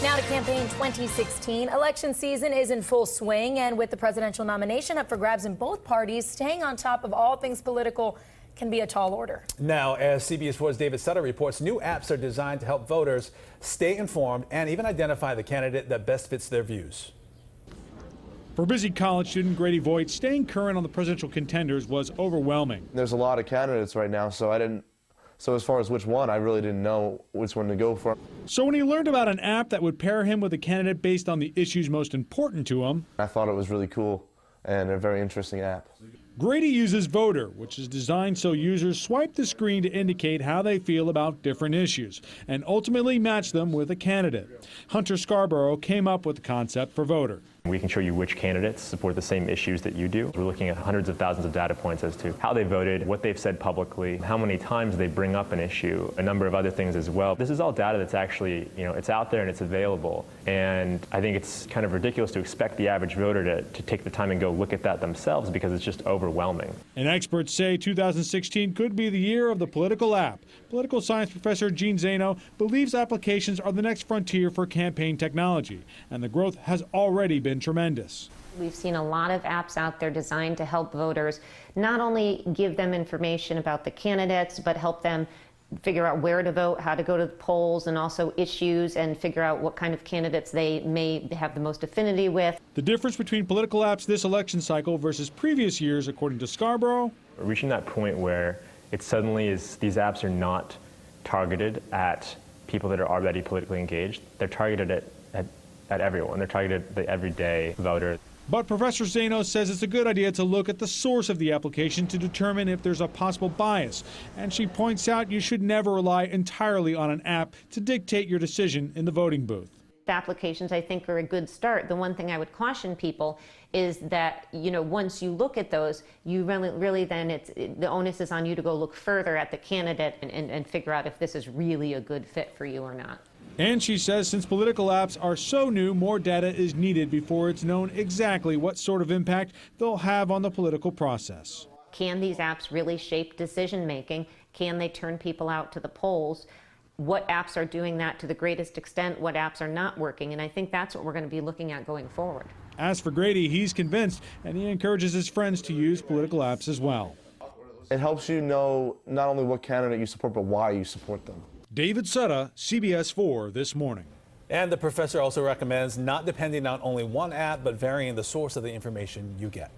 Now to campaign 2016. Election season is in full swing, and with the presidential nomination up for grabs in both parties, staying on top of all things political can be a tall order. Now, as CBS 4's David Sutter reports, new apps are designed to help voters stay informed and even identify the candidate that best fits their views. For busy college student Grady Voigt, staying current on the presidential contenders was overwhelming. There's a lot of candidates right now, so as far as which one, I really didn't know which one to go for. So when he learned about an app that would pair him with a candidate based on the issues most important to him, I thought it was really cool and a very interesting app. Grady uses Voter, which is designed so users swipe the screen to indicate how they feel about different issues and ultimately match them with a candidate. Hunter Scarborough came up with the concept for Voter. We can show you which candidates support the same issues that you do. We're looking at hundreds of thousands of data points as to how they voted, what they've said publicly, how many times they bring up an issue, a number of other things as well. This is all data that's actually, it's out there and it's available. And I think it's kind of ridiculous to expect the average voter to take the time and go look at that themselves because it's just overwhelming. And experts say 2016 could be the year of the political app. Political science professor Gene Zaino believes applications are the next frontier for campaign technology, and the growth has already been tremendous. We've seen a lot of apps out there designed to help voters not only give them information about the candidates, but help them figure out where to vote, how to go to the polls, and also issues, and figure out what kind of candidates they may have the most affinity with. The difference between political apps this election cycle versus previous years, according to Scarborough, reaching that point where it suddenly is these apps are not targeted at people that are already politically engaged. They're targeted at everyone. They're targeted at the everyday voter. But Professor Zaino says it's a good idea to look at the source of the application to determine if there's a possible bias. And she points out you should never rely entirely on an app to dictate your decision in the voting booth. Applications, I think, are a good start. The one thing I would caution people is that, once you look at those, you really then the onus is on you to go look further at the candidate and figure out if this is really a good fit for you or not. And she says since political apps are so new, more data is needed before it's known exactly what sort of impact they'll have on the political process. Can these apps really shape decision making? Can they turn people out to the polls? What apps are doing that to the greatest extent? What apps are not working? And I think that's what we're going to be looking at going forward. As for Grady, he's convinced, and he encourages his friends to use political apps as well. It helps you know not only what candidate you support, but why you support them. David Sutter, CBS 4 This Morning. And the professor also recommends not depending on only one app, but varying the source of the information you get.